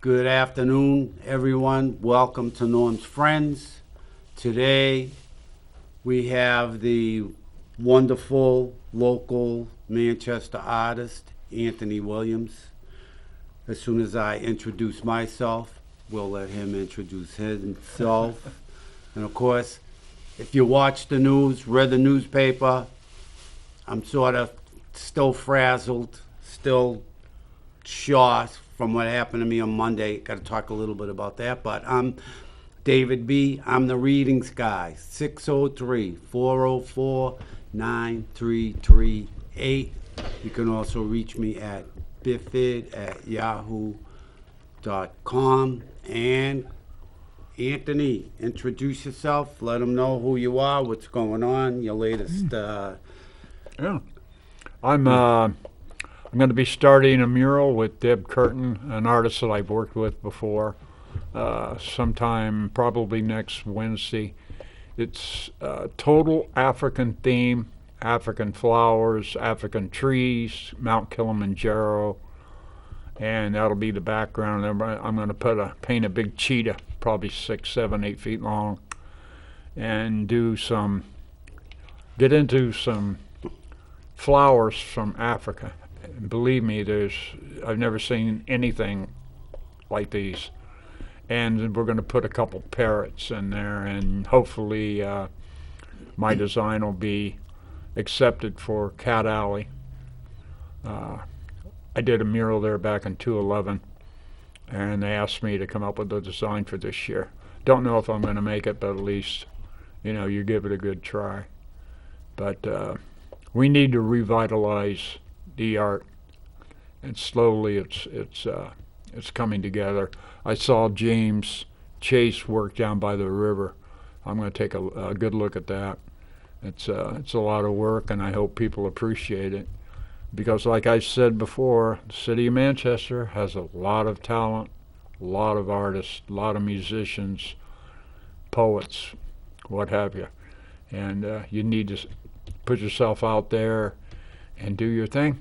Good afternoon, everyone. Welcome to Norm's Friends. Today, we have the wonderful local Manchester artist, Anthony Williams. As soon as I introduce myself, we'll let him introduce himself. And of course, if you watch the news, read the newspaper, I'm sort of still frazzled, still shocked from what happened to me on Monday. Got to talk a little bit about that. But I'm David B. I'm the readings guy. 603-404-9338. You can also reach me at biffid@yahoo.com. And Anthony, introduce yourself. Let them know who you are, what's going on, your latest. Yeah, I'm going to be starting a mural with Deb Curtin, an artist that I've worked with before, sometime probably next Wednesday. It's total African theme, African flowers, African trees, Mount Kilimanjaro, and that'll be the background. I'm going to paint a big cheetah, probably 6, 7, 8 feet long, and get into some flowers from Africa. Believe me, I've never seen anything like these. And we're going to put a couple parrots in there, and hopefully my design will be accepted for Cat Alley. I did a mural there back in 2011, and they asked me to come up with a design for this year. Don't know if I'm going to make it, but at least, you give it a good try. But we need to revitalize the art, and slowly it's coming together. I saw James Chase work down by the river. I'm going to take a good look at that. It's a lot of work, and I hope people appreciate it, because like I said before, the city of Manchester has a lot of talent, a lot of artists, a lot of musicians, poets, what have you, and you need to put yourself out there and do your thing.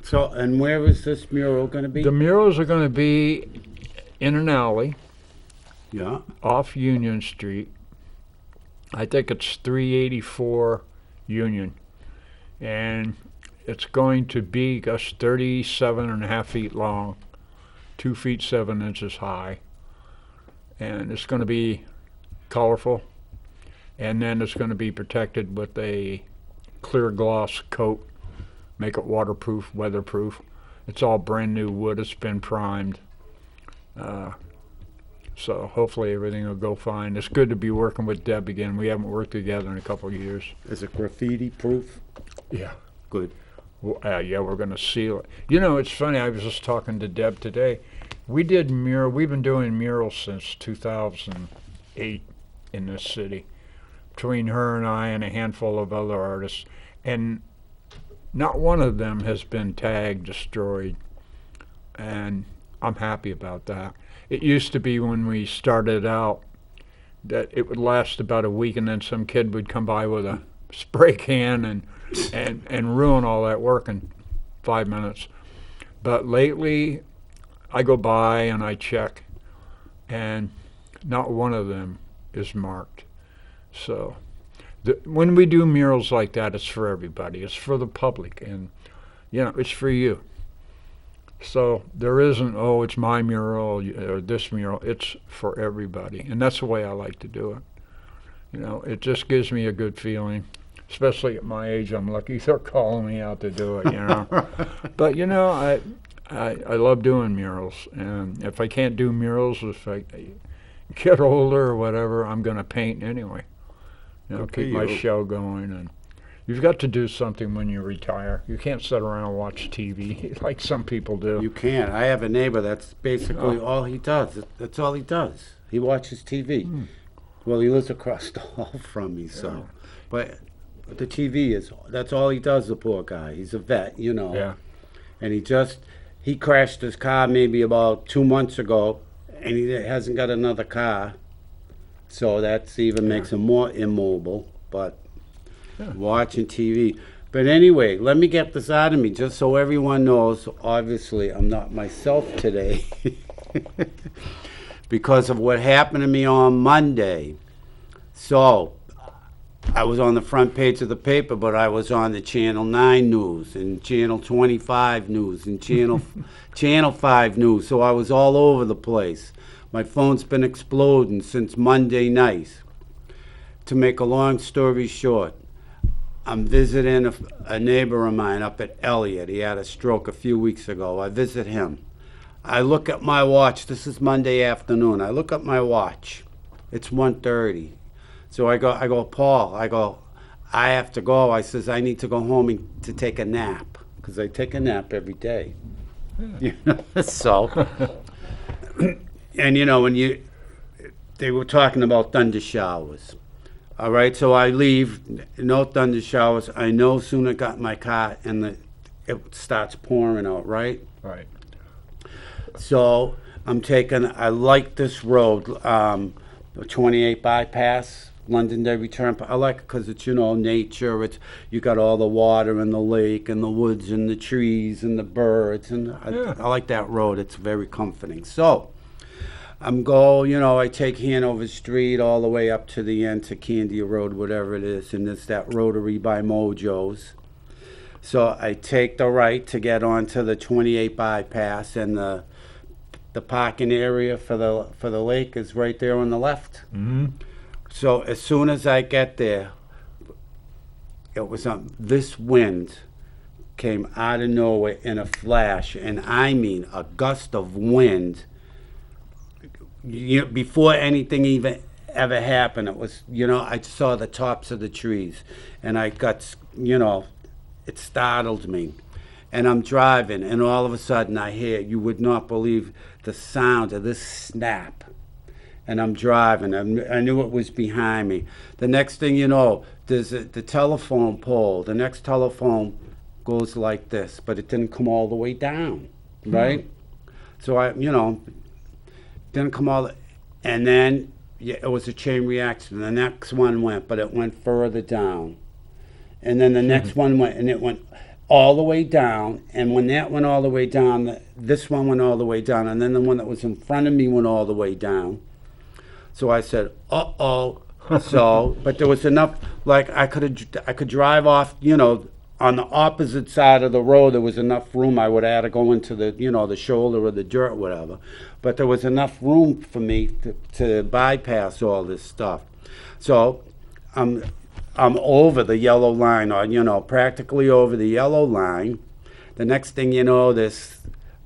So, and where is this mural going to be? The murals are going to be in an alley, Yeah. off Union Street. I think it's 384 Union, and it's going to be just 37.5 feet long, 2 feet 7 inches high, and it's going to be colorful, and then it's going to be protected with a clear gloss coat, make it waterproof, weatherproof. It's all brand new wood. It's been primed. So hopefully everything will go fine. It's good to be working with Deb again. We haven't worked together in a couple of years. Is it graffiti proof? Yeah. Good. Well, yeah, we're going to seal it. It's funny. I was just talking to Deb today. We've been doing murals since 2008 in this city, between her and I and a handful of other artists. And not one of them has been tagged, destroyed, and I'm happy about that. It used to be when we started out that it would last about a week, and then some kid would come by with a spray can and ruin all that work in 5 minutes. But lately, I go by and I check, and not one of them is marked. So when we do murals like that, it's for everybody. It's for the public, and it's for you. So there isn't, it's my mural or this mural. It's for everybody, and that's the way I like to do it. It just gives me a good feeling, especially at my age. I'm lucky they're calling me out to do it. But I love doing murals, and if I can't do murals, if I get older or whatever, I'm going to paint anyway. Keep my show going. And you've got to do something when you retire. You can't sit around and watch TV like some people do. You can't. I have a neighbor that's basically all he does. That's all he does. He watches TV. Well, he lives across the hall from me, so. But the TV that's all he does, the poor guy. He's a vet, Yeah. And he crashed his car maybe about 2 months ago, and he hasn't got another car. So that's even makes him more immobile. But watching TV. But anyway, let me get this out of me just so everyone knows. Obviously, I'm not myself today because of what happened to me on Monday. So, I was on the front page of the paper, but I was on the Channel 9 News and Channel 25 News and Channel 5 News. So I was all over the place. My phone's been exploding since Monday night. To make a long story short, I'm visiting a neighbor of mine up at Elliott. He had a stroke a few weeks ago. I visit him. I look at my watch. This is Monday afternoon. I look at my watch. It's 1:30. So I go, Paul, I have to go. I says, I need to go home to take a nap, because I take a nap every day. You know? So, and when they were talking about thunder showers. All right, so I leave, no thunder showers. I know soon I got in my car and it starts pouring out, right? Right. So I like this road, the 28 bypass. Londonderry Turnpike. I like it because it's, nature. You got all the water and the lake and the woods and the trees and the birds. And I like that road. It's very comforting. So I take Hanover Street all the way up to the end to Candia Road, whatever it is. And it's that rotary by Mojo's. So I take the right to get onto the 28 bypass, and the parking area for the lake is right there on the left. Mm-hmm. So as soon as I get there, it was this wind came out of nowhere in a flash, and I mean a gust of wind. Before anything even ever happened, it was, I saw the tops of the trees, and I got, it startled me. And I'm driving, and all of a sudden I hear, you would not believe the sound of this snap. And I'm driving. I knew it was behind me. The next thing you know, there's the telephone pole. The next telephone goes like this, but it didn't come all the way down, right? So didn't come all the, and then it was a chain reaction. The next one went, but it went further down. And then the next one went, and it went all the way down. And when that went all the way down, this one went all the way down. And then the one that was in front of me went all the way down. So I said, uh-oh. So, but there was enough, like I could drive off, on the opposite side of the road. There was enough room. I would have had to go into the shoulder or the dirt, whatever. But there was enough room for me to bypass all this stuff. So I'm over the yellow line, or, practically over the yellow line. The next thing you know, this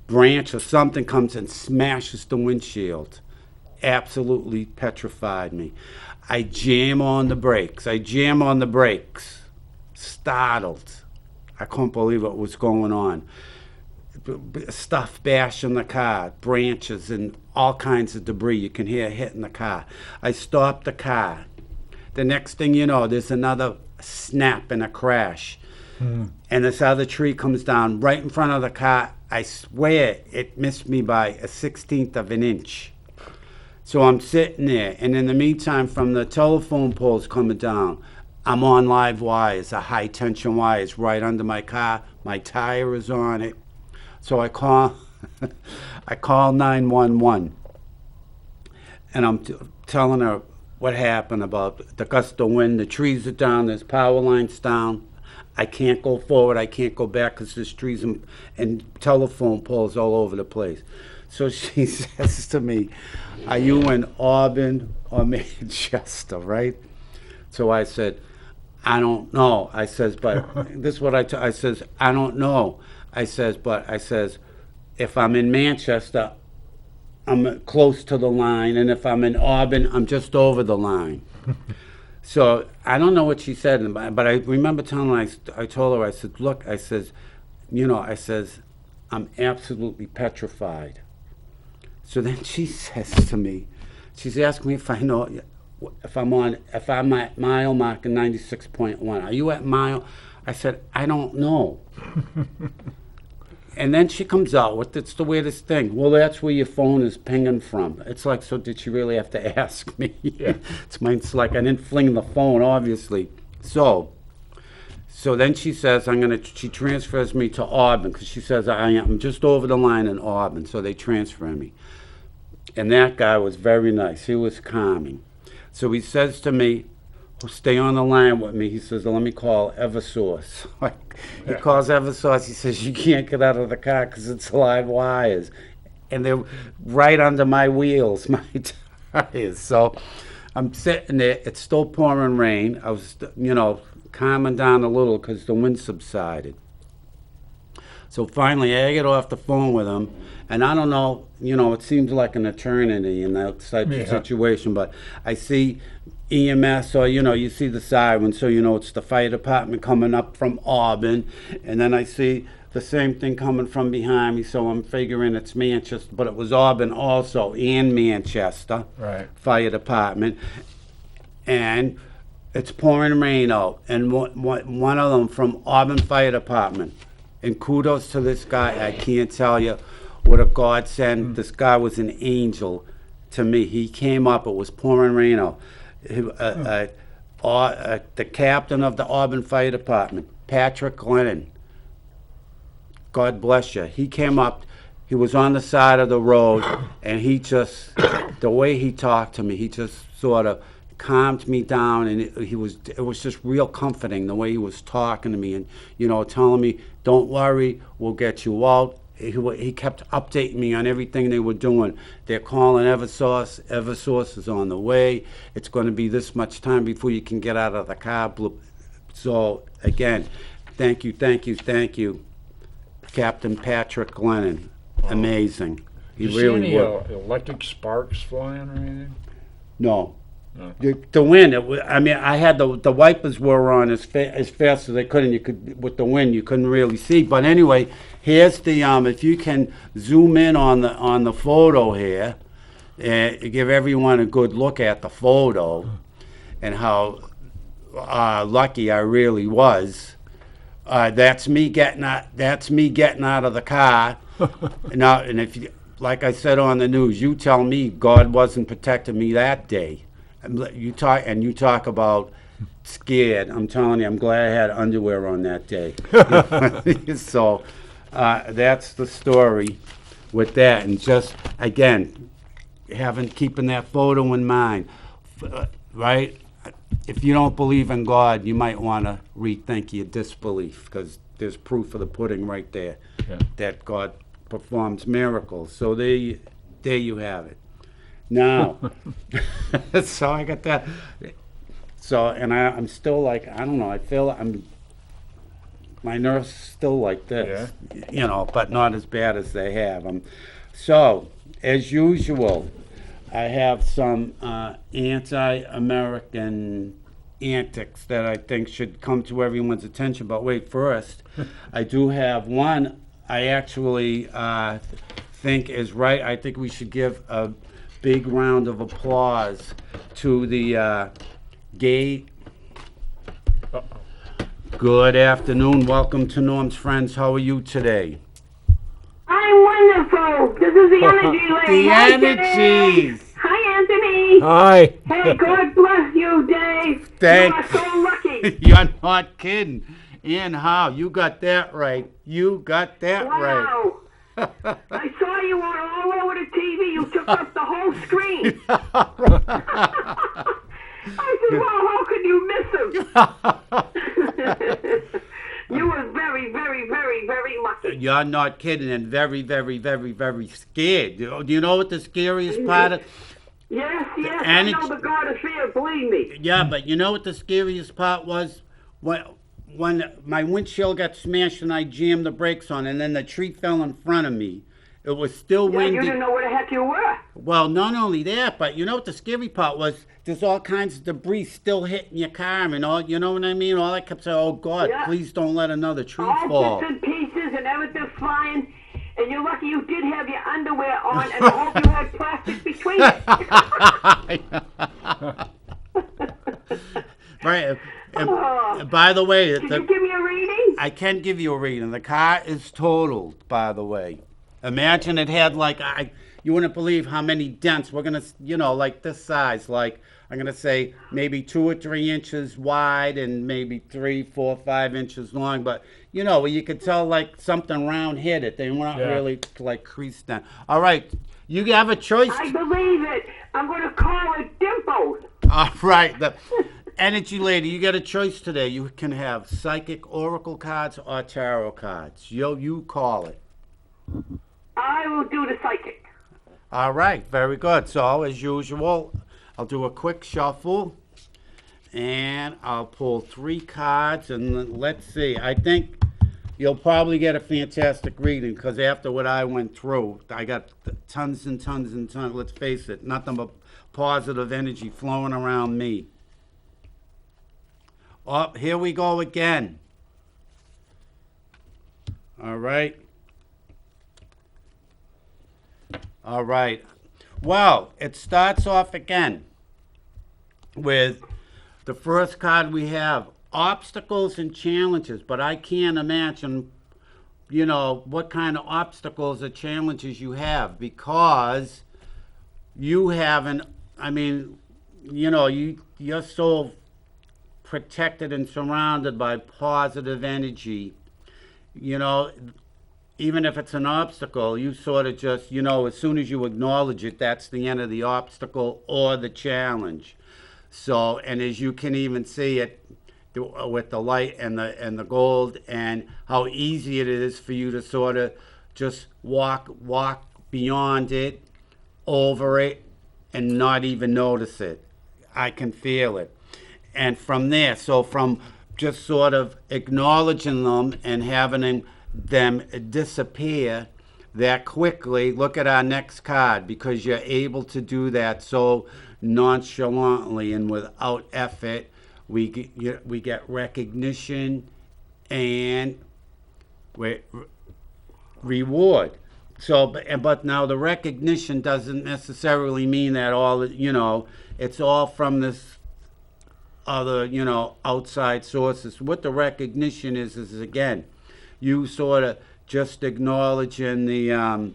branch or something comes and smashes the windshield. Absolutely petrified me. I jam on the brakes. Startled. I couldn't believe what was going on. Stuff bashing the car, branches and all kinds of debris. You can hear hitting the car. I stopped the car. The next thing you know, there's another snap and a crash. And this other tree comes down right in front of the car. I swear it missed me by a 1/16 of an inch. So I'm sitting there, and in the meantime, from the telephone poles coming down, I'm on live wires, a high-tension wires right under my car. My tire is on it. So I call 911, and I'm telling her what happened about the gust of wind. The trees are down, there's power lines down. I can't go forward, I can't go back because there's trees and telephone poles all over the place. So she says to me, are you in Auburn or Manchester, right? So I said, I don't know. I says, but this is what I says, I don't know. I says, if I'm in Manchester, I'm close to the line, and if I'm in Auburn, I'm just over the line. So I don't know what she said, but I remember telling her, I told her, I said, look, I says, I'm absolutely petrified. So then she says to me, she's asking me if I know, if I'm at mile marker 96.1. Are you at mile? I said, I don't know. And then she comes out with, it's the weirdest thing. Well, that's where your phone is pinging from. It's like, so did she really have to ask me? Yeah. It's like I didn't fling the phone, obviously. So So then she says, she transfers me to Auburn because she says, I'm just over the line in Auburn. So they transfer me. And that guy was very nice. He was calming. So he says to me, stay on the line with me. He says, let me call Eversource. He calls Eversource. He says, you can't get out of the car because it's live wires. And they're right under my wheels, my tires. So I'm sitting there. It's still pouring rain. I was, calming down a little because the wind subsided. So finally, I get off the phone with him, and I don't know, it seems like an eternity in that type of situation, but I see EMS, or, you see the siren, so, it's the fire department coming up from Auburn, and then I see the same thing coming from behind me, so I'm figuring it's Manchester, but it was Auburn also, and Manchester Fire Department, and it's pouring rain out, and one of them from Auburn Fire Department. And kudos to this guy. I can't tell you what a godsend. This guy was an angel to me. He came up. It was pouring rain out. The captain of the Auburn Fire Department, Patrick Lennon. God bless you. He came up. He was on the side of the road, and the way he talked to me, he just sort of calmed me down, and it was just real comforting the way he was talking to me, and telling me, don't worry, we'll get you out. He kept updating me on everything they were doing. They're calling Eversource is on the way. It's going to be this much time before you can get out of the car. So again, thank you, Captain Patrick Lennon. Amazing. He really was. Electric sparks flying or anything? No. The wind. I had the wipers were on as fast as they could, and with the wind you couldn't really see. But anyway, here's the if you can zoom in on the photo here, give everyone a good look at the photo, and how lucky I really was. That's me getting out of the car. Now, and if you, like I said on the news, you tell me God wasn't protecting me that day. You talk about scared. I'm telling you, I'm glad I had underwear on that day. So that's the story with that. And just, again, keeping that photo in mind, right? If you don't believe in God, you might want to rethink your disbelief, because there's proof of the pudding right there that God performs miracles. So there you have it. Now, so I got that. So, and I'm still like, I don't know, I feel my nerves still like this, but not as bad as they have. So, as usual, I have some anti-American antics that I think should come to everyone's attention. But wait, first, I do have one I actually think is right. I think we should give a big round of applause to the gay. Good afternoon. Welcome to Norm's Friends. How are you today? I'm wonderful. This is the energy lady. The energies. Hi, Anthony. Hi. Hey, God bless you, Dave. Thanks. You are so lucky. You're not kidding. And how? You got that right. You got that right. Wow. I saw you on all over the TV. You took up the whole screen. I said, well, how could you miss him? You were very, very, very, very lucky. You're not kidding, and very, very, very, very scared. Do you know what the scariest part of? Yes, I know the God of fear, believe me. Yeah, but you know what the scariest part was? When my windshield got smashed and I jammed the brakes on, and then the tree fell in front of me. It was still windy. You didn't know where the heck you were. Well, not only that, but you know what the scary part was? There's all kinds of debris still hitting your car and all, you know what I mean? All I kept saying, oh, God, please don't let another tree fall. All bits and pieces and everything flying. And you're lucky you did have your underwear on, and I hope you had plastic between it. Right. And by the way, Can you give me a reading? I can give you a reading. The car is totaled, by the way. Imagine it had you wouldn't believe how many dents we're gonna, like this size, like I'm gonna say maybe 2 or 3 inches wide and maybe 3, 4, 5 inches long. But where you could tell like something round hit it. They were not really like creased down. All right, you have a choice. I believe it. I'm going to call it Dimples. All right, the energy lady, you got a choice today. You can have psychic oracle cards or tarot cards. You call it. I will do the psychic. All right, very good. So as usual, I'll do a quick shuffle, and I'll pull 3 cards, and let's see. I think you'll probably get a fantastic reading because after what I went through, I got tons and tons and tons. Let's face it, nothing but positive energy flowing around me. Oh, here we go again. All right. All right. Well, it starts off again with the first card we have, obstacles and challenges, but I can't imagine, what kind of obstacles or challenges you have because you haven't, you're so protected and surrounded by positive energy, even if it's an obstacle, you sort of just, as soon as you acknowledge it, that's the end of the obstacle or the challenge. So, and as you can even see it with the light and the gold and how easy it is for you to sort of just walk beyond it, over it, and not even notice it. I can feel it. And from there, so from just sort of acknowledging them and having them disappear that quickly, look at our next card, because you're able to do that so nonchalantly and without effort. We get recognition and reward. So, but now the recognition doesn't necessarily mean that all, it's all from this other, outside sources. What the recognition is again, you sort of just acknowledging the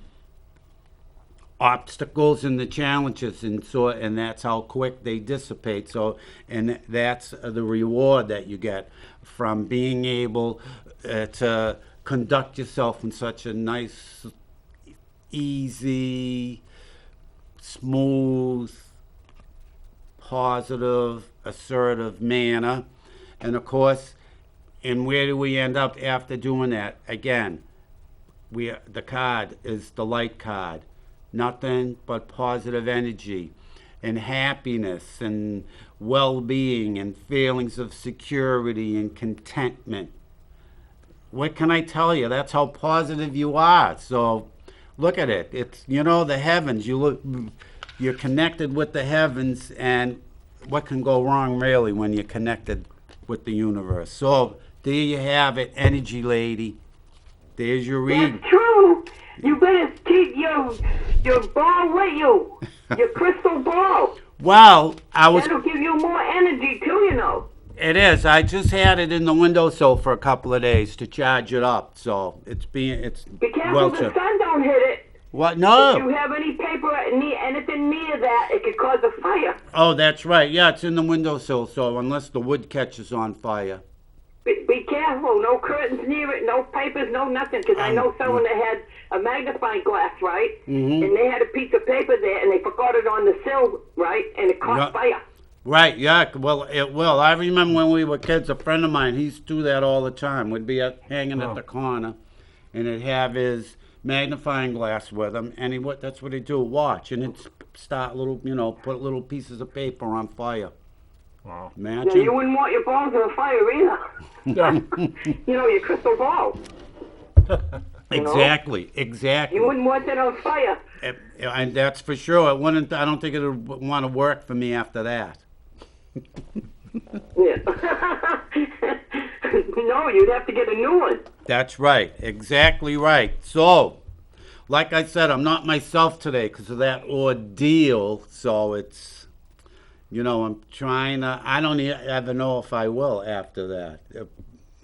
obstacles and the challenges, and that's how quick they dissipate. So, and that's the reward that you get from being able to conduct yourself in such a nice, easy, smooth, positive, assertive manner. And of course, and where do we end up after doing that? Again, the card is the light card. Nothing but positive energy and happiness and well-being and feelings of security and contentment. What can I tell you? That's how positive you are. So look at it. It's, the heavens. You're connected with the heavens, and what can go wrong really when you're connected with the universe? So there you have it, energy lady. There's your read. That's true. You better keep your ball with you, your crystal ball. Well, That'll give you more energy too, It is. I just had it in the windowsill for a couple of days to charge it up. So it's Be careful the sun don't hit it. What? No. If you have any paper, anything near that, it could cause a fire. Oh, that's right. Yeah, it's in the windowsill. So unless the wood catches on fire. Be careful. No curtains near it, no papers, no nothing. Because I know someone that had a magnifying glass, right? Mm-hmm. And they had a piece of paper there, and they forgot it on the sill, right? And it caught fire. Right, yeah. Well, it will. I remember when we were kids, a friend of mine, he used to do that all the time. We'd be hanging at the corner, and he'd have his magnifying glass with him, and that's what he'd do, watch, and he'd start put little pieces of paper on fire. Wow. Imagine. Yeah, you wouldn't want your balls on fire either. your crystal ball. Exactly. You wouldn't want that on fire. And that's for sure. It wouldn't. I don't think it would want to work for me after that. Yeah. No, you'd have to get a new one. That's right. Exactly right. So, like I said, I'm not myself today because of that ordeal. So it's, I'm trying to. I don't ever know if I will after that.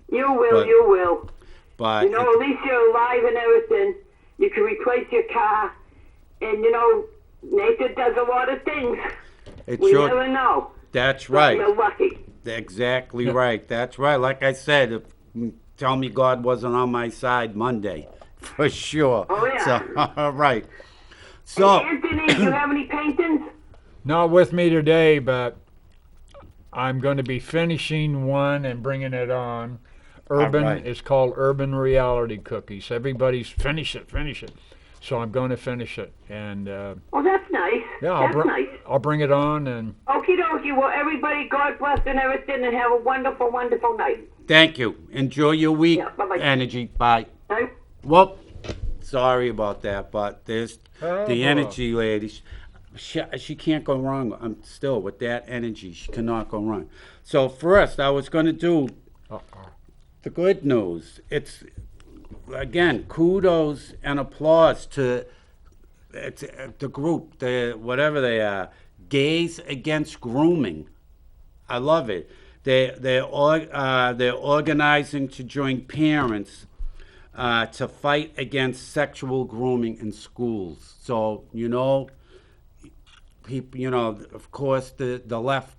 You will. But at least you're alive and everything. You can replace your car, And nature does a lot of things. It We sure. never know. That's But right. we're lucky. Exactly right. That's right. Like I said, tell me God wasn't on my side Monday, for sure. Oh, yeah. So, all right. So, Anthony, do you have any paintings? Not with me today, but I'm going to be finishing one and bringing it on. Urban, right. it's called Urban Reality Cookies. Everybody's finish it. So I'm going to finish it, and Oh, that's nice. yeah, That's nice. I'll bring it on, and Okie dokie. Well, everybody, God bless and everything, and have a wonderful, wonderful night. thank you. Enjoy your week. Yeah, bye-bye. Energy. Bye. Right? Well, sorry about that, but there's Oh, the boy. energy lady. She can't go wrong. I'm still with that energy. She cannot go wrong. So first, I was going to do the good news. It's again kudos and applause to the group, the whatever they are, Gays Against Grooming. I love it. They're organizing to join parents to fight against sexual grooming in schools. So people, of course, the left,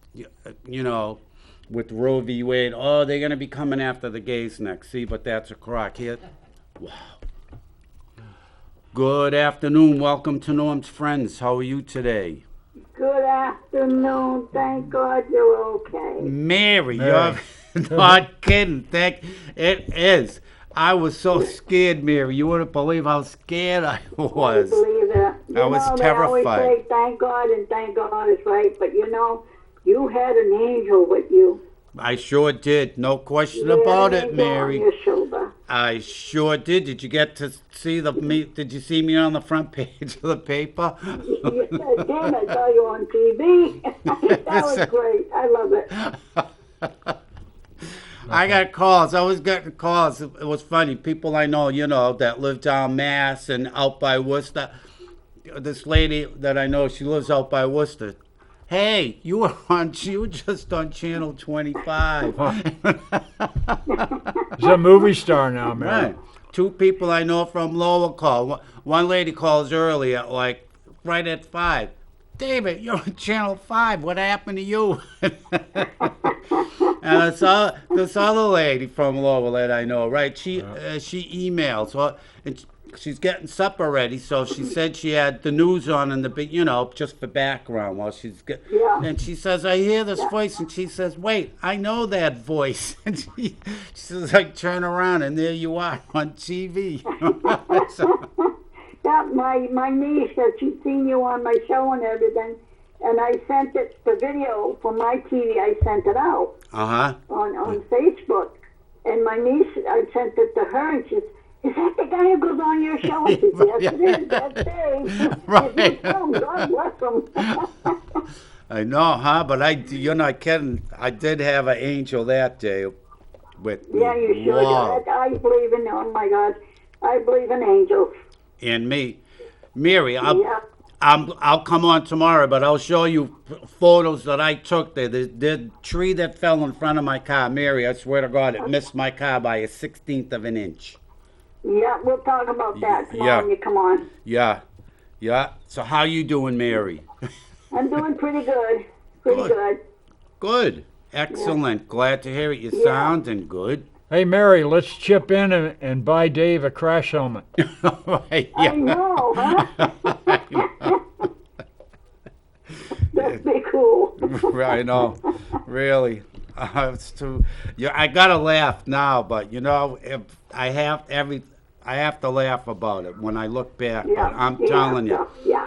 with Roe v. Wade, they're going to be coming after the gays next. See, but that's a crock here. Wow. Good afternoon. Welcome to Norm's Friends. How are you today? Good afternoon. Thank God you're okay. Mary, Mary. you're not kidding. It is. I was so scared, Mary. You wouldn't believe how scared I was. Believe it. I was They always terrified. say thank God and thank God is right, but you had an angel with you. I sure did. No question You had about an it, angel Mary. on your shoulder. I sure did. Did you get to see Did you see me on the front page of the paper? You said, damn, I saw you on TV. That was great. I love it. I got calls. I was getting calls. It was funny. People I know, that live down Mass and out by Worcester. This lady that I know, she lives out by Worcester. Hey, you were just on Channel 25. he's a movie star now, man. Right. Two people I know from Lowell call. One lady calls early at right at 5. David, you're on Channel 5. What happened to you? And this other lady from Lowell that I know, right? She emails. And she's getting supper ready, so she said she had the news on in the big, just for background while she's Yeah. And she says, I hear this voice, and she says, wait, I know that voice. And she says, I turn around, and there you are on TV. So, Yeah, my niece said she'd seen you on my show and everything, and I sent it, the video from my TV, I sent it out uh-huh. on Facebook. And my niece, I sent it to her, and she said, is that the guy who goes on your show? I said, yes, it is. That's Dave. Right. God bless him. I know, huh? But you're not kidding. I did have an angel that day with me. Yeah, you sure Wow. did. I believe in, oh my God, I believe in angels. And me. Mary, Yeah. I'll come on tomorrow, but I'll show you photos that I took there. The tree that fell in front of my car, Mary, I swear to God, it missed my car by a 16th of an inch. Yeah, we'll talk about that tomorrow Yeah. when you come on. Yeah. So how you doing, Mary? I'm doing pretty good. Pretty Good. good. Good. Excellent. Glad to hear it. You Yeah. sounding good. Hey, Mary, let's chip in and buy Dave a crash helmet. Right, I yeah. know, huh? That'd be cool. I know, really. It's too. Yeah, I gotta laugh now, but if I have to laugh about it when I look back. Yeah, But I'm telling you, Yeah.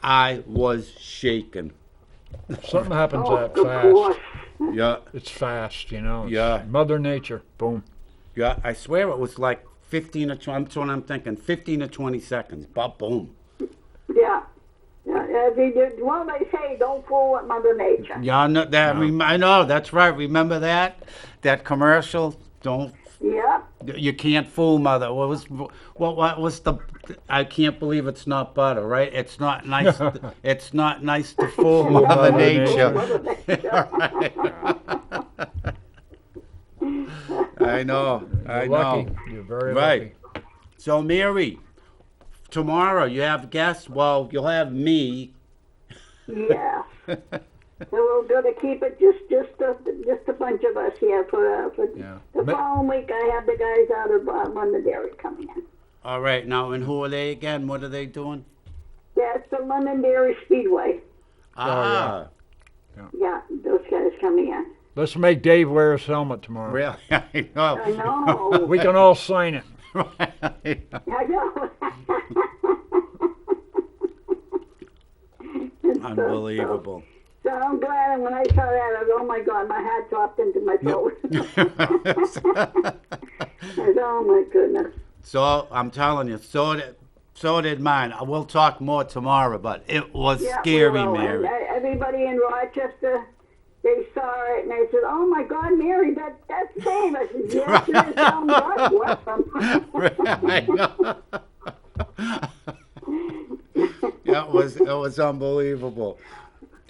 I was shaken. Something happens Oh, that of fast. course. Yeah, It's fast, It's Yeah. Mother Nature. Boom. yeah. I swear it was like 15 or 20. That's what I'm thinking. 15 or 20 seconds. But boom. Yeah. Well, they say don't fool with Mother Nature. Yeah, I know that. I know. That's right. Remember that commercial? Don't. Yeah. You can't fool mother. What was the? I can't believe it's not butter, right? It's not nice. It's not nice to fool Mother Mother Nature. Mother Nature. I know. I You're lucky. know. You're very Right. lucky. So Mary, tomorrow you have guests. Well, you'll have me. Yeah. So we're going to keep it just a bunch of us here for Yeah. the following week. I have the guys out of Londonderry coming in. All right. Now, and who are they again? What are they doing? Yeah, it's the Londonderry Speedway. Ah. Yeah, those guys coming in. Let's make Dave wear his helmet tomorrow. Really? I know. I know. We can all sign it. I know. Unbelievable. So I'm glad, and when I saw that, I go, oh my God, my hat dropped into my throat. I said, oh my goodness. So I'm telling you, so did mine. We'll talk more tomorrow, but it was Yeah, scary, we will. Mary. And everybody in Rochester, they saw it, and they said, oh my God, Mary, that's Dave. I said, yes, it is. Oh, God bless them. I know. It was unbelievable.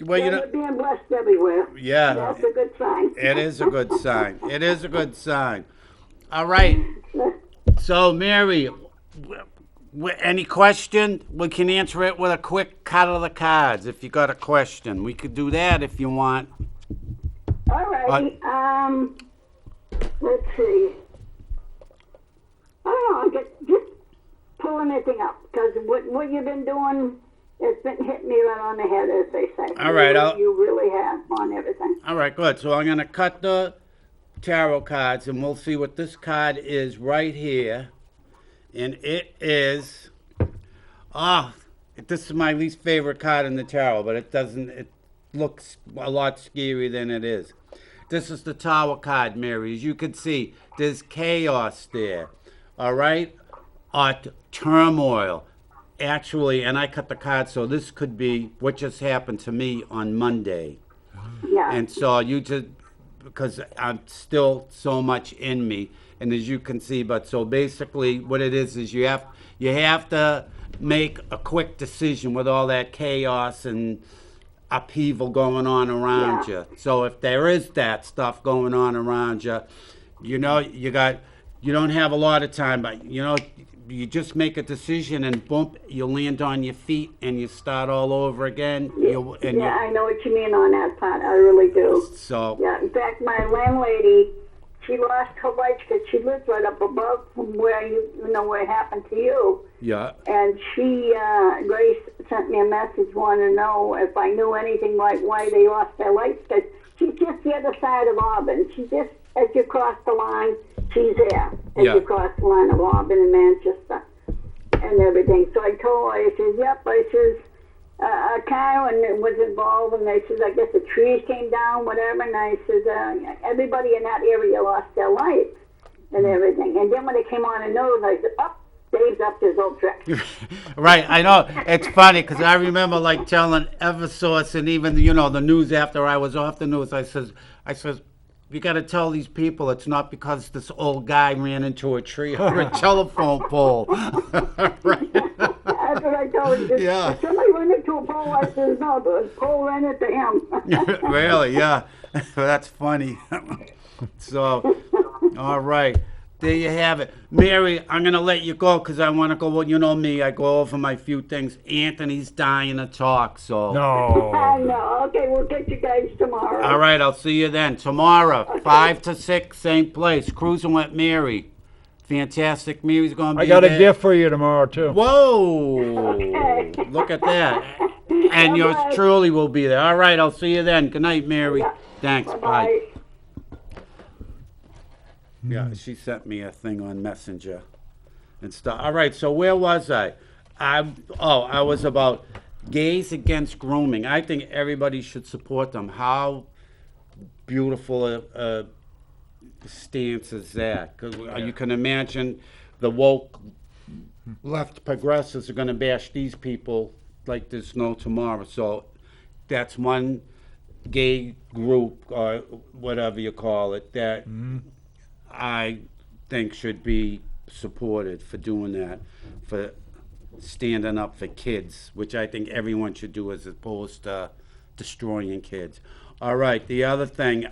Well, Yeah, you know, they're being blessed everywhere. yeah, That's a good sign. it is a good sign. It is a good sign. All right. So, Mary, any question? We can answer it with a quick cut of the cards. If you got a question, we could do that if you want. All righty. Let's see. I don't know. Just pull anything up, because what you've been doing, it's been hitting me right on the head, as they say. All right, You really have on everything. All right, good. So I'm going to cut the tarot cards, and we'll see what this card is right here. And it is, this is my least favorite card in the tarot, but it looks a lot scarier than it is. This is the Tower card, Mary. As you can see, there's chaos there, all right? Turmoil. Actually, and I cut the card, so this could be what just happened to me on Monday. Yeah. And so because I'm still so much in me, and as you can see, but so basically what it is you have to make a quick decision with all that chaos and upheaval going on around you. So if there is that stuff going on around you, you don't have a lot of time, but you just make a decision and boom, you land on your feet and you start all over again. I know what you mean on that part. I really do. So Yeah, in fact, my landlady, she lost her lights because she lives right up above from where where it happened to you. yeah, And she, Grace, sent me a message wanting to know if I knew anything like why they lost their lights, because she's just the other side of Auburn. She just, as you cross the line, she's there. As you cross the line of Auburn and Manchester and everything. So I told her, I said, yep, a car and was involved, and I said, I guess the trees came down, whatever, and I said, everybody in that area lost their lights and everything. And then when it came on the news, I said, Dave's up to his old trick. right. I know it's funny because I remember telling Eversource and even the news after I was off the news. I says, you got to tell these people it's not because this old guy ran into a tree or a telephone pole. Right. That's what I told him. Yeah. If somebody ran into a pole, I said, no, the pole ran into him. Really? Yeah. That's funny. So, all right. There you have it. Mary, I'm going to let you go because I want to go. Well, you know me. I go over my few things. Anthony's dying to talk, so. I No. know. Okay, we'll get you guys tomorrow. All right, I'll see you then. Tomorrow, 5 to 6, same place. Cruising with Mary. Fantastic. Mary's going to be I got a there. gift for you tomorrow, too. Whoa. Okay. Look at that. And yours Bye-bye. truly will be there. All right, I'll see you then. Good night, Mary. Yeah. Thanks. Bye. Bye. Yeah, she sent me a thing on Messenger and stuff. All right, so where was I? I was about gays against grooming. I think everybody should support them. How beautiful a stance is that? 'Cause you can imagine the woke left progressives are going to bash these people like there's no tomorrow. So that's one gay group or whatever you call it that I think should be supported for doing that, for standing up for kids, which I think everyone should do as opposed to destroying kids. All right, the other thing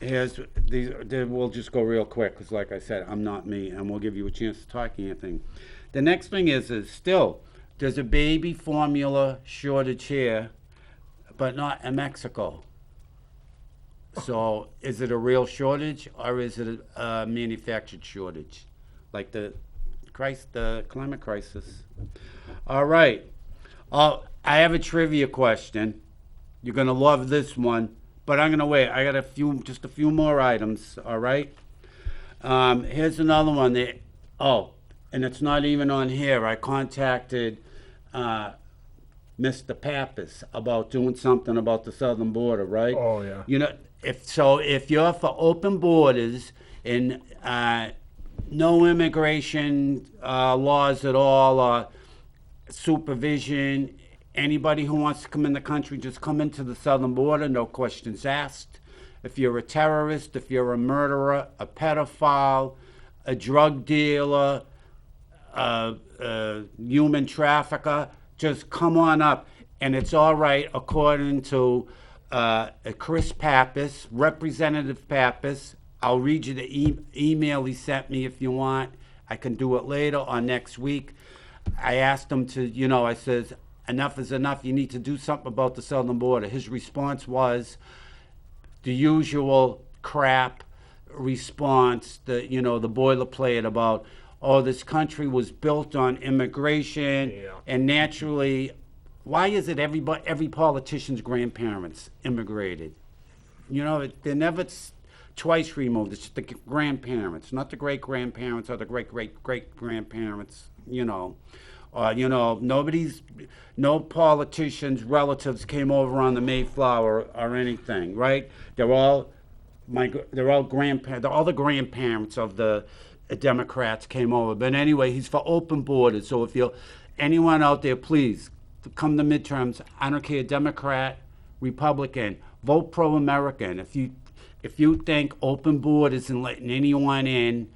here's these. We'll just go real quick because, like I said, I'm not me, and we'll give you a chance to talk, Anthony. The next thing is still there's a baby formula shortage here, but not in Mexico. So is it a real shortage or is it a manufactured shortage, like the climate crisis? All right. I have a trivia question. You're gonna love this one, but I'm gonna wait. I got just a few more items. All right. Here's another one. And it's not even on here. I contacted Mr. Pappas about doing something about the southern border. Right. Oh yeah. You know, if you're for open borders and no immigration laws at all or supervision. Anybody who wants to come in the country, just come into the southern border, no questions asked. If you're a terrorist, if you're a murderer, a pedophile, a drug dealer, a human trafficker, just come on up. And it's all right according to Chris Pappas, Representative Pappas. I'll read you the email he sent me if you want. I can do it later or next week. I asked him to, I says, enough is enough. You need to do something about the southern border. His response was the usual crap response, the boilerplate about, this country was built on immigration, and naturally, why is it every politician's grandparents immigrated? They're never twice removed. It's the grandparents, not the great-grandparents or the great-great-great-grandparents, no politicians' relatives came over on the Mayflower or anything, right? They're all grandparents. All the grandparents of the Democrats came over. But anyway, he's for open borders. So if anyone out there, please come to midterms. I don't care, Democrat, Republican, vote pro-American. If you think open borders and letting anyone in,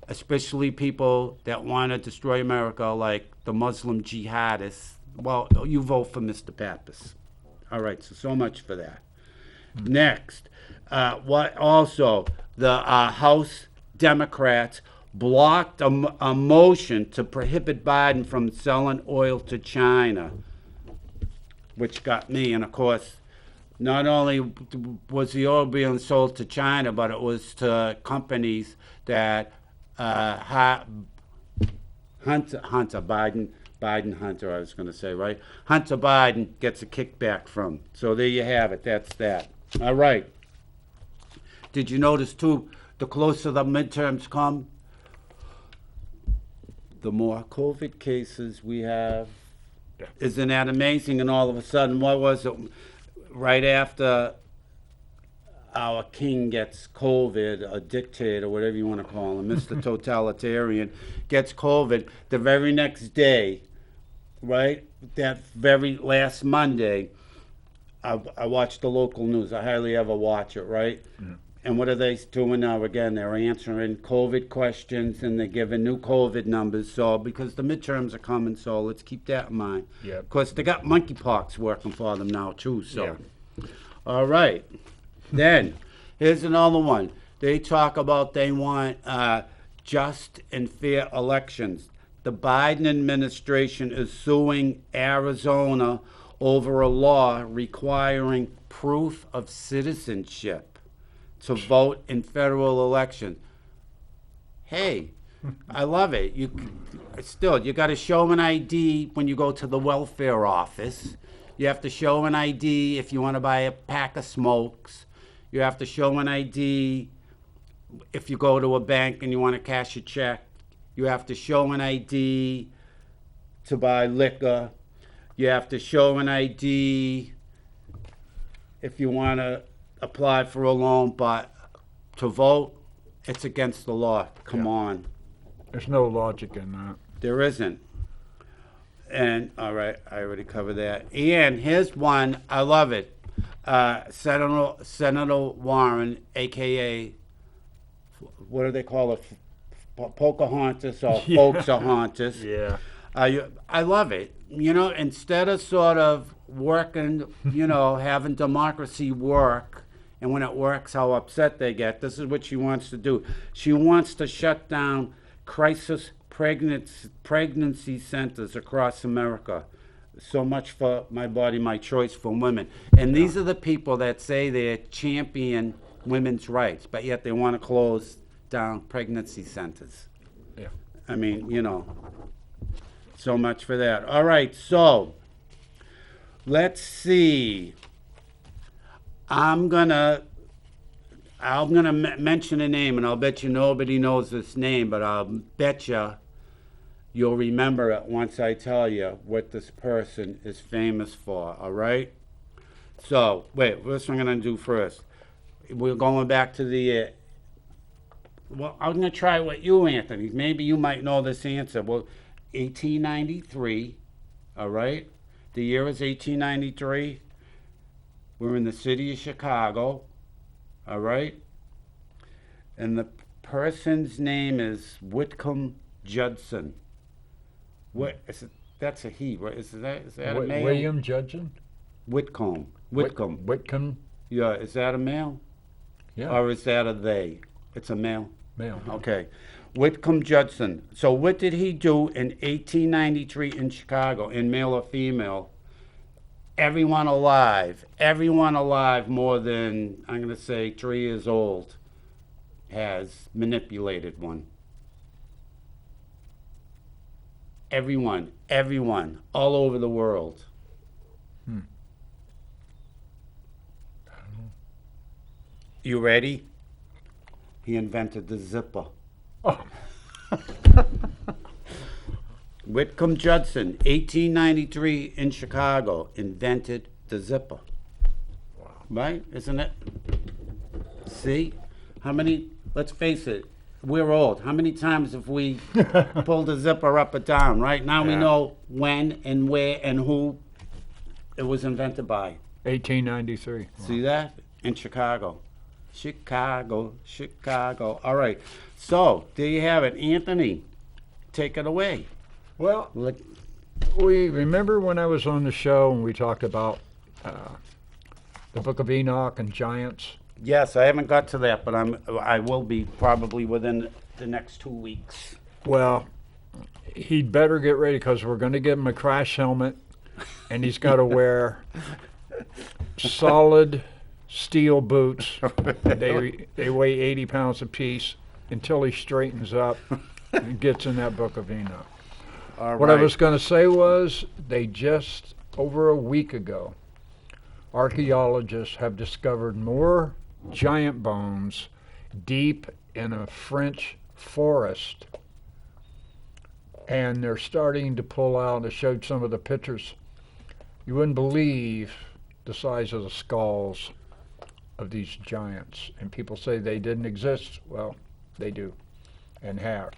especially people that want to destroy America, like the Muslim jihadists, well, you vote for Mr. Pappas. All right, so much for that. Next, the House Democrats blocked a motion to prohibit Biden from selling oil to China, which got me. And of course, not only was the oil being sold to China, but it was to companies that Hunter Biden, I was going to say, right? Hunter Biden gets a kickback from. So there you have it. That's that. All right. Did you notice, too, the closer the midterms come, the more COVID cases we have? Isn't that amazing? And all of a sudden, what was it? Right after our king gets COVID, a dictator, whatever you want to call him, Mr. Totalitarian, gets COVID, the very next day, right, that very last Monday, I watched the local news. I hardly ever watch it, right? Yeah. And what are they doing now? Again, they're answering COVID questions and they're giving new COVID numbers. So, because the midterms are coming, so let's keep that in mind. Yeah. Of course, they got monkeypox working for them now, too. So, All right. Then, here's another one. They talk about they want just and fair elections. The Biden administration is suing Arizona over a law requiring proof of citizenship to vote in federal elections. Hey, I love it. You got to show an ID when you go to the welfare office. You have to show an ID if you want to buy a pack of smokes. You have to show an ID if you go to a bank and you want to cash a check. You have to show an ID to buy liquor. You have to show an ID if you want to apply for a loan, but to vote, it's against the law. Come on. There's no logic in that. There isn't. And, all right, I already covered that. And here's one, I love it. Senator Warren, a.k.a., what do they call it? Pocahontas or Folksahontas. Yeah. I love it. Instead of sort of working, having democracy work And when it works, how upset they get. This is what she wants to do. She wants to shut down crisis pregnancy centers across America. So much for my body, my choice for women. And these are the people that say they champion women's rights, but yet they want to close down pregnancy centers. Yeah. I mean, so much for that. All right, so let's see. I'm gonna mention a name, and I'll bet you nobody knows this name, but I'll bet you'll remember it once I tell you what this person is famous for. All right. So wait, what's I'm gonna do first? We're going back to the. Well, I'm gonna try with you, Anthony. Maybe you might know this answer. Well, 1893. All right. The year is 1893. We're in the city of Chicago, all right? And the person's name is Whitcomb Judson. What is it? That's a he, right? Is that a male? William Judson? Whitcomb. Whitcomb. Yeah, is that a male? Yeah. Or is that a they? It's a male? Male. Okay. Whitcomb Judson. So what did he do in 1893 in Chicago, in male or female? Everyone alive more than, I'm going to say, 3 years old has manipulated one. Everyone, all over the world. I don't know. You ready? He invented the zipper. Oh. Whitcomb Judson, 1893 in Chicago, invented the zipper. Wow. Right? Isn't it? See? How many, let's face it, we're old. How many times have we pulled a zipper up or down, right? Now we know when and where and who it was invented by. 1893. See that? In Chicago. Chicago. All right. So, there you have it. Anthony, take it away. Well, we remember when I was on the show and we talked about the Book of Enoch and giants. Yes, I haven't got to that, but I will be probably within the next 2 weeks. Well, he'd better get ready because we're going to give him a crash helmet, and he's got to wear solid steel boots. They weigh 80 pounds apiece until he straightens up and gets in that Book of Enoch. What I was going to say was they just, over a week ago, archaeologists have discovered more giant bones deep in a French forest. And they're starting to pull out, I showed some of the pictures. You wouldn't believe the size of the skulls of these giants. And people say they didn't exist. Well, they do and have.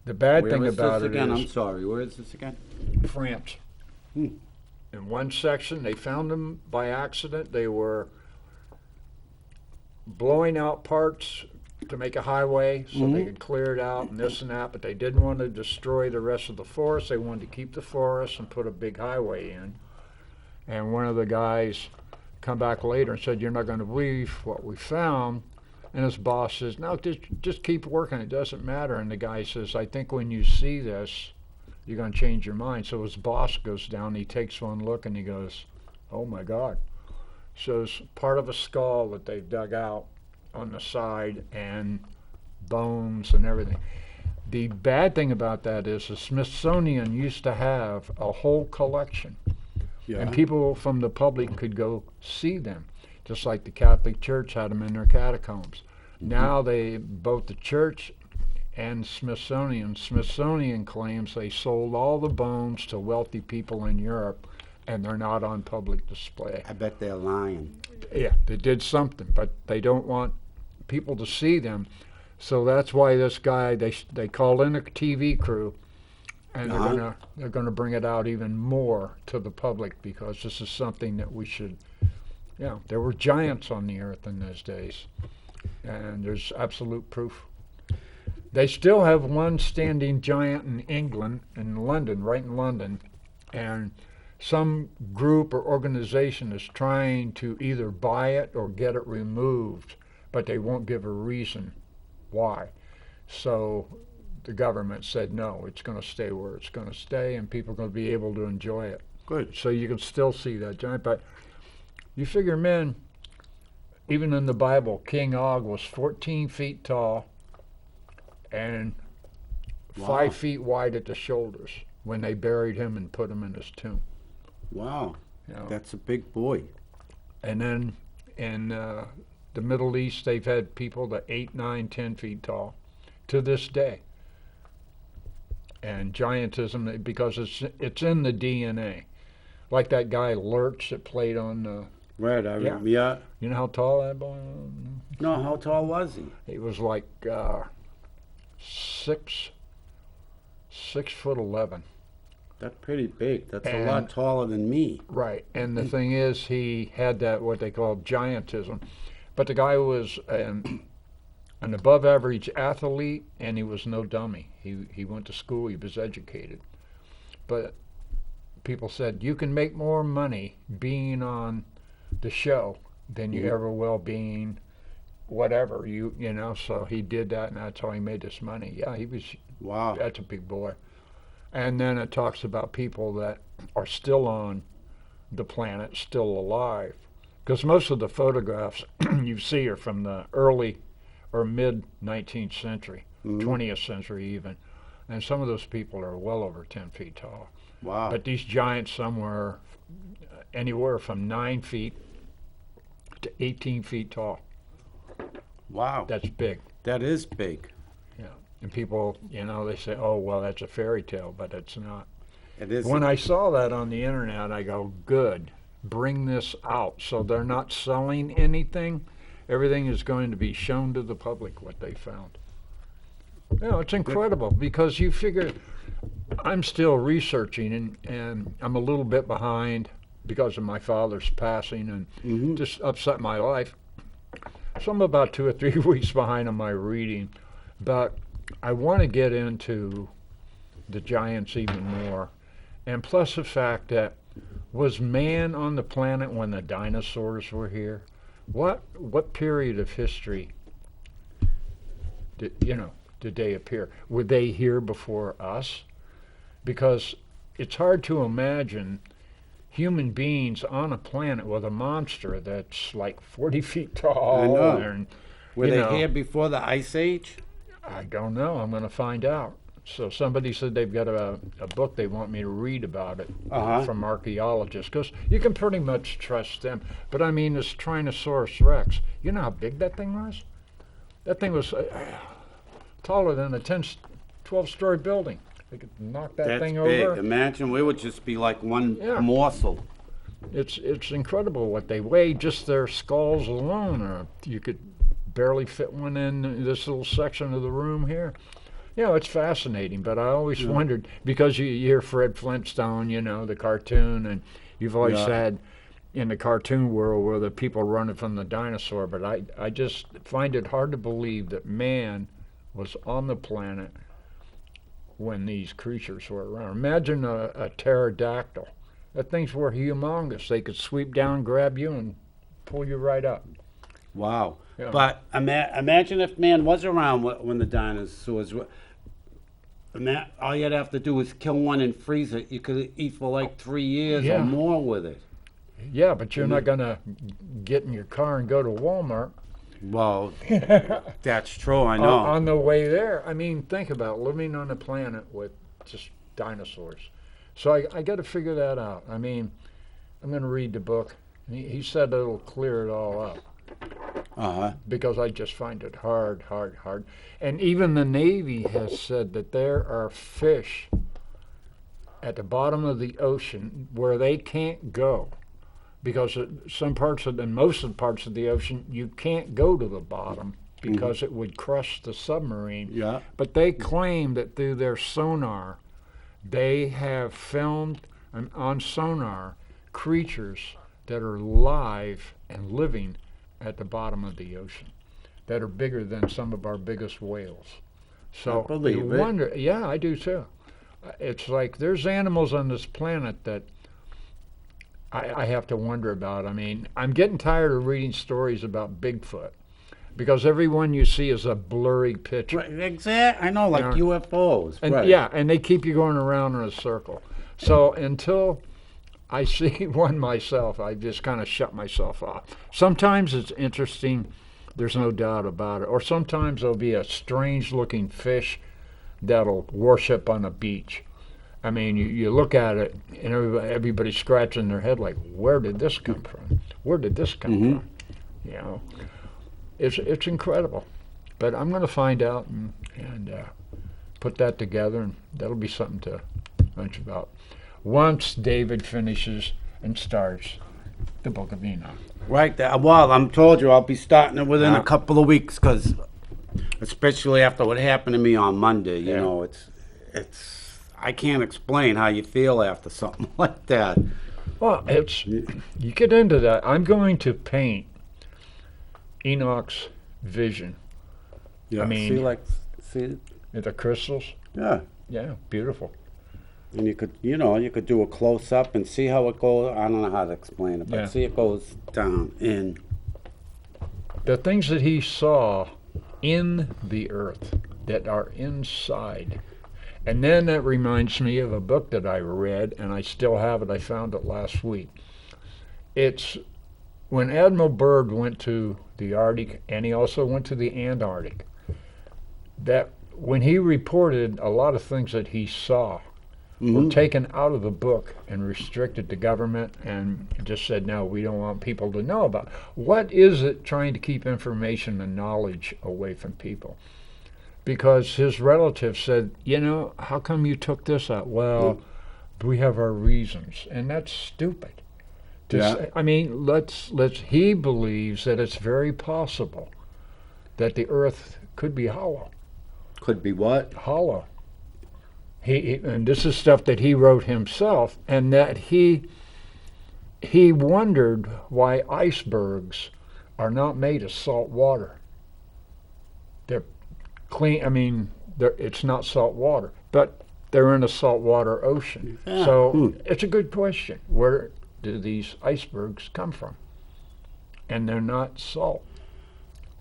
The bad thing about it is, I'm sorry, where is this again? France. In one section, they found them by accident. They were blowing out parts to make a highway so they could clear it out and this and that, but they didn't want to destroy the rest of the forest. They wanted to keep the forest and put a big highway in. And one of the guys come back later and said, "You're not going to believe what we found." And his boss says, "No, just keep working. It doesn't matter." And the guy says, "I think when you see this, you're going to change your mind." So his boss goes down, he takes one look, and he goes, "Oh, my God." So it's part of a skull that they've dug out on the side and bones and everything. The bad thing about that is the Smithsonian used to have a whole collection. And people from the public could go see them, just like the Catholic Church had them in their catacombs. Now both the church and Smithsonian claims they sold all the bones to wealthy people in Europe, and they're not on public display. I bet they're lying. Yeah, they did something, but they don't want people to see them. So that's why this guy, they called in a TV crew, and they're gonna bring it out even more to the public, because this is something that we should. Yeah, there were giants on the earth in those days, and there's absolute proof. They still have one standing giant in England, in London, right in London, and some group or organization is trying to either buy it or get it removed, but they won't give a reason why. So the government said, no, it's going to stay where it's going to stay, and people are going to be able to enjoy it. Good. So you can still see that giant. But you figure, men, even in the Bible, King Og was 14 feet tall and Wow. 5 feet wide at the shoulders when they buried him and put him in his tomb. Wow. You know. That's a big boy. And then in the Middle East, they've had people that 8, 9, 10 feet tall to this day. And giantism, because it's in the DNA. Like that guy Lurch that played on. Right. Yeah. You know how tall that boy was? No, how tall was he? He was like 6'11". That's pretty big. That's a And- lot taller than me. Right. And the thing is, he had that what they call giantism, but the guy was an above average athlete, and he was no dummy. He went to school. He was educated, but people said you can make more money being on the show than you ever will being whatever you know. So he did that, and that's how he made his money. Yeah, he was. Wow. That's a big boy. And then it talks about people that are still on the planet, still alive, because most of the photographs you see are from the early or mid 19th century, 20th century even, and some of those people are well over 10 feet tall. Wow. But these giants, somewhere anywhere from 9 feet to 18 feet tall. Wow. That's big. That is big. Yeah. And people, you know, they say, oh, well, that's a fairy tale, but it's not. It is. When I saw that on the internet, I go, good, bring this out. So they're not selling anything. Everything is going to be shown to the public what they found. You know, it's incredible because you figure I'm still researching and I'm a little bit behind because of my father's passing and just upset my life. So I'm about 2 or 3 weeks behind on my reading, but I want to get into the giants even more. And plus the fact that was man on the planet when the dinosaurs were here? What period of history did they appear? Were they here before us? Because it's hard to imagine human beings on a planet with a monster that's like 40 feet tall. I know. And, Were you they know, here before the Ice Age? I don't know. I'm going to find out. So somebody said they've got a book they want me to read about it from archaeologists, because you can pretty much trust them. But I mean, this Tyrannosaurus Rex, you know how big that thing was? That thing was taller than a 12-story building. They could knock that That's thing big. over. Imagine we would just be like one Yeah. morsel. It's incredible what they weigh. Just their skulls alone, or you could barely fit one in this little section of the room here. You know, it's fascinating, but I always wondered, because you hear Fred Flintstone, you know, the cartoon, and you've always had in the cartoon world where the people running from the dinosaur, but I just find it hard to believe that man was on the planet when these creatures were around. Imagine a pterodactyl. That things were humongous. They could sweep down, grab you, and pull you right up. Wow. Yeah. But imagine if man was around when the dinosaurs were. All you'd have to do is kill one and freeze it. You could eat for like 3 years Yeah. or more with it. Yeah, but you're not going to get in your car and go to Walmart. Well, that's true, I know. On the way there. I mean, think about living on a planet with just dinosaurs. So I got to figure that out. I mean, I'm going to read the book. He said it'll clear it all up. Because I just find it hard. And even the Navy has said that there are fish at the bottom of the ocean where they can't go. Because most of the parts of the ocean, you can't go to the bottom because it would crush the submarine. Yeah. But they claim that through their sonar, they have filmed on sonar creatures that are live and living at the bottom of the ocean that are bigger than some of our biggest whales. So I believe you it. wonder, yeah, I do too. It's like there's animals on this planet that I have to wonder about. I mean, I'm getting tired of reading stories about Bigfoot because every one you see is a blurry picture. Right, exactly. I know, like You UFOs. And right. yeah, and they keep you going around in a circle. So until I see one myself, I just kind of shut myself off. Sometimes it's interesting, there's no doubt about it. Or sometimes there'll be a strange looking fish that'll worship on a beach. I mean, you look at it and everybody's scratching their head like, where did this come from? Where did this come from? You know, it's incredible. But I'm going to find out and put that together, and that'll be something to bunch about once David finishes and starts the Book of Enoch. Right. Well, I'm told you I'll be starting it within a couple of weeks, because especially after what happened to me on Monday, you know, it's I can't explain how you feel after something like that. Well, you get into that. I'm going to paint Enoch's vision. Yeah. I mean, see, the crystals. yeah. Yeah, beautiful. And you could do a close up and see how it goes. I don't know how to explain it, but see it goes down in. The things that he saw in the earth that are inside. And then that reminds me of a book that I read, and I still have it. I found it last week. It's when Admiral Byrd went to the Arctic, and he also went to the Antarctic, that when he reported a lot of things that he saw were taken out of the book and restricted to government, and just said, no, we don't want people to know about. What is it trying to keep information and knowledge away from people? Because his relatives said, you know, how come you took this out? Well, we have our reasons, and that's stupid. I mean, he believes that it's very possible that the earth could be hollow. Could be what? Hollow. And this is stuff that he wrote himself, and that he wondered why icebergs are not made of salt water. They're clean. I mean, it's not salt water, but they're in a saltwater ocean. Yeah. So it's a good question. Where do these icebergs come from? And they're not salt,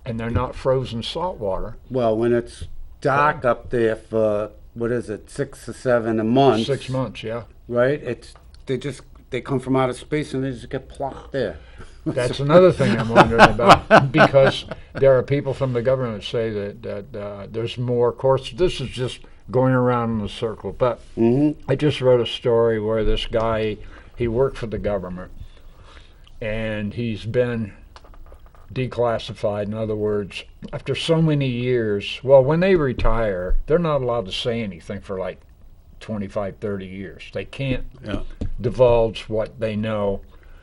and they're not frozen salt water. Well, when it's dark up there for what is it, 6 or 7 months? 6 months, yeah. Right. They come from outer space and they just get plopped there. That's another thing I'm wondering about, because there are people from the government that say that there's more. Of course, this is just going around in a circle. But I just wrote a story where this guy, he worked for the government, and he's been declassified. In other words, after so many years, well, when they retire, they're not allowed to say anything for like 25, 30 years. They can't divulge what they know.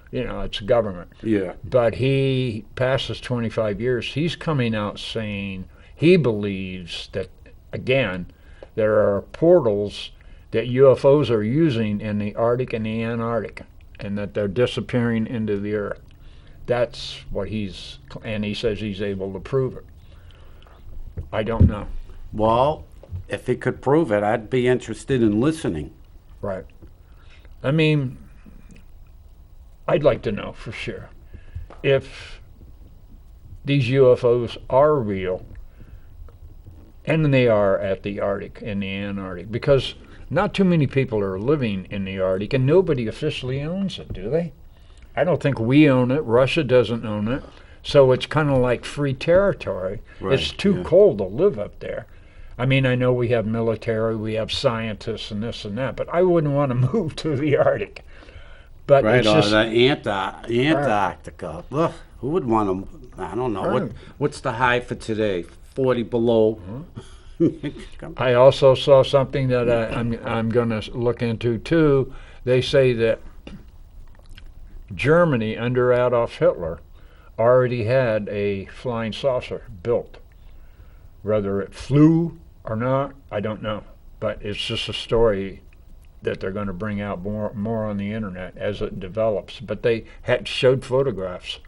You know, it's government. Yeah. But he passes 25 years. He's coming out saying he believes that, again, there are portals that UFOs are using in the Arctic and the Antarctic, and that they're disappearing into the earth. That's what and he says he's able to prove it. I don't know. Well, if he could prove it, I'd be interested in listening. Right. I mean, I'd like to know for sure if these UFOs are real, and they are at the Arctic and the Antarctic, because not too many people are living in the Arctic, and nobody officially owns it, do they? I don't think we own it. Russia doesn't own it. So it's kind of like free territory. Right, it's too cold to live up there. I mean, I know we have military, we have scientists and this and that, but I wouldn't want to move to the Arctic. But Right, it's or just, the Antarctica. Ugh, who would want to? I don't know. What's the high for today? 40 below. I also saw something that I'm going to look into too. They say that Germany under Adolf Hitler already had a flying saucer built. Whether it flew or not, I don't know. But it's just a story that they're going to bring out more on the internet as it develops. But they showed photographs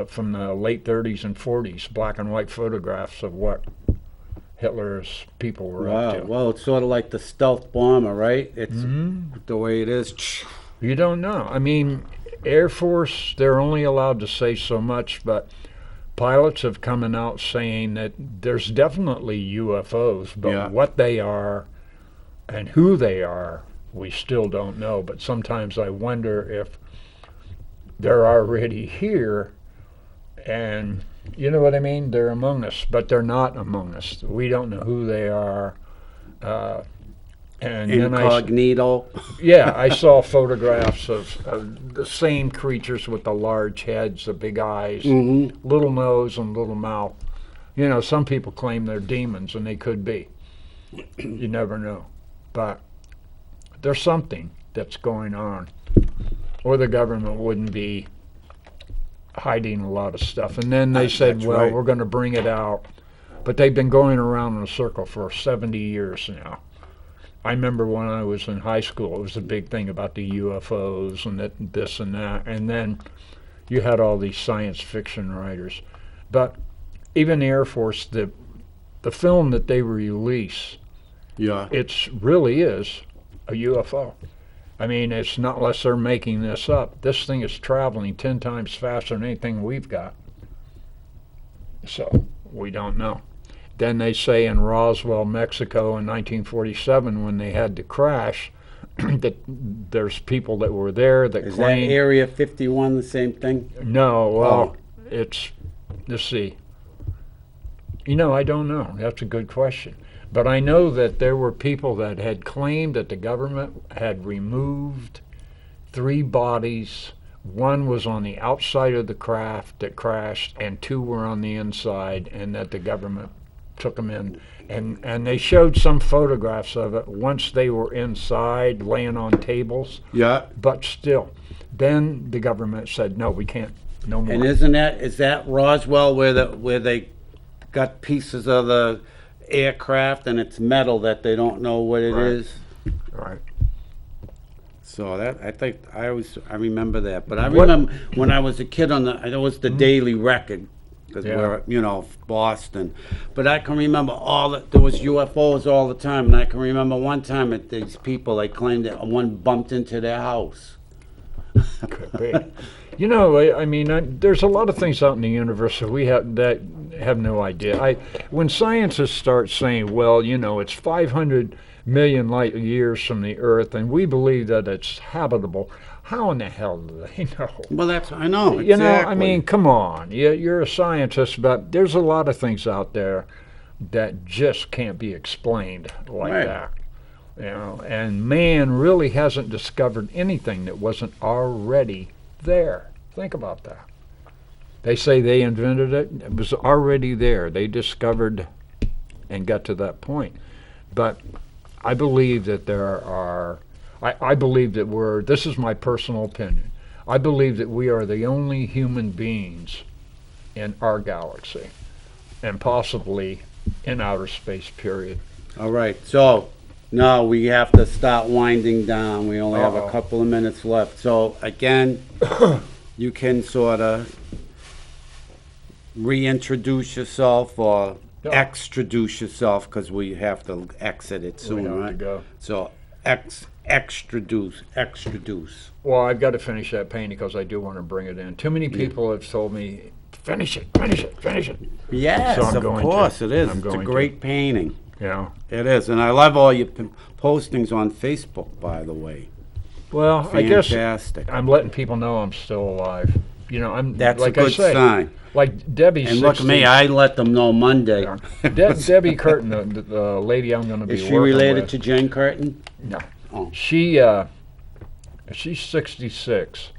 from the late 30s and 40s, black and white photographs of what Hitler's people were up to. Well, it's sort of like the stealth bomber, right? It's the way it is. You don't know. I mean, Air Force, they're only allowed to say so much, but pilots have come out saying that there's definitely UFOs, but Yeah. what they are and who they are, we still don't know. But sometimes I wonder if they're already here and, you know what I mean? They're among us, but they're not among us. We don't know who they are. And then Incognito. I saw photographs of the same creatures with the large heads, the big eyes, little nose and little mouth. You know, some people claim they're demons, and they could be. You never know. But there's something that's going on, or the government wouldn't be hiding a lot of stuff. And then they said, that's well, right. we're going to bring it out. But they've been going around in a circle for 70 years now. I remember when I was in high school, it was a big thing about the UFOs and this and that. And then you had all these science fiction writers. But even the Air Force, the film that they release, Yeah. it really is a UFO. I mean, it's not unless they're making this up. This thing is traveling 10 times faster than anything we've got. So we don't know. Then they say in Roswell, Mexico in 1947, when they had the crash, that there's people that were there that Is that claim... Area 51 the same thing? No, well, Oh. it's... Let's see. You know, I don't know. That's a good question. But I know that there were people that had claimed that the government had removed 3 bodies. One was on the outside of the craft that crashed, and 2 were on the inside, and that the government took them in. And they showed some photographs of it once they were inside, laying on tables. Yeah. But still, then the government said, no, we can't, no more. And is that Roswell where they got pieces of the aircraft and it's metal that they don't know what it Right. is? Right. So that I remember that. But I What- remember when I was a kid it was the Daily Record, because Yeah. we're Boston. But I can remember there was UFOs all the time, and I can remember one time that these people, they claimed that one bumped into their house. Could be. You know, I mean, there's a lot of things out in the universe that we have no idea. When scientists start saying, well, you know, it's 500 million light years from the Earth, and we believe that it's habitable, how in the hell do they know? Well, I know, exactly. You know, I mean, come on. You're a scientist, but there's a lot of things out there that just can't be explained like Right. that. You know, and man really hasn't discovered anything that wasn't already there. Think about that. They say they invented it. It was already there. They discovered and got to that point. But I believe that I believe that this is my personal opinion, I believe that we are the only human beings in our galaxy, and possibly in outer space, period. All right, so now we have to start winding down. We only have a Uh-oh. couple of minutes left. So again, you can sort of reintroduce yourself or Yeah. extraduce yourself, because we have to exit it soon, have to right? go. So extraduce. Well, I've got to finish that painting because I do want to bring it in. Too many people have told me, finish it. Yes, So I'm of going course to. it is. I'm It's a going to. great painting. You know. It is, and I love all your postings on Facebook, by the way. Well, I guess Fantastic. I'm letting people know I'm still alive. You know, I'm That's like a good I say, sign. like Debbie. And look at me, I let them know Monday. Debbie Curtin, the lady I'm going to be Is she working related with. to Jane Curtin? No. Oh. She's 66,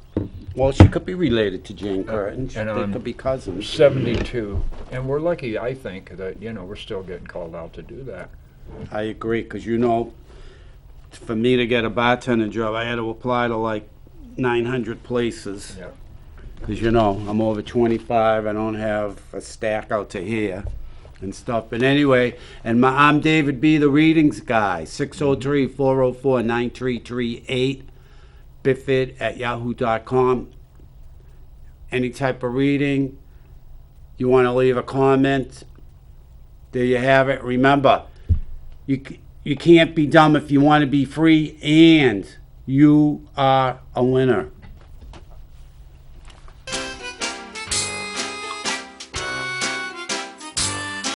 Well, she could be related to Jane Curtin. and They I'm could be cousins. 72, and we're lucky, I think, that we're still getting called out to do that. I agree, because for me to get a bartender job, I had to apply to like 900 places. Yeah. Because I'm over 25, I don't have a stack out to here and stuff. But anyway, I'm David B., the readings guy, 603-404-9338, biffit@yahoo.com. Any type of reading, you want to leave a comment, there you have it. Remember, you can't be dumb if you want to be free, and you are a winner.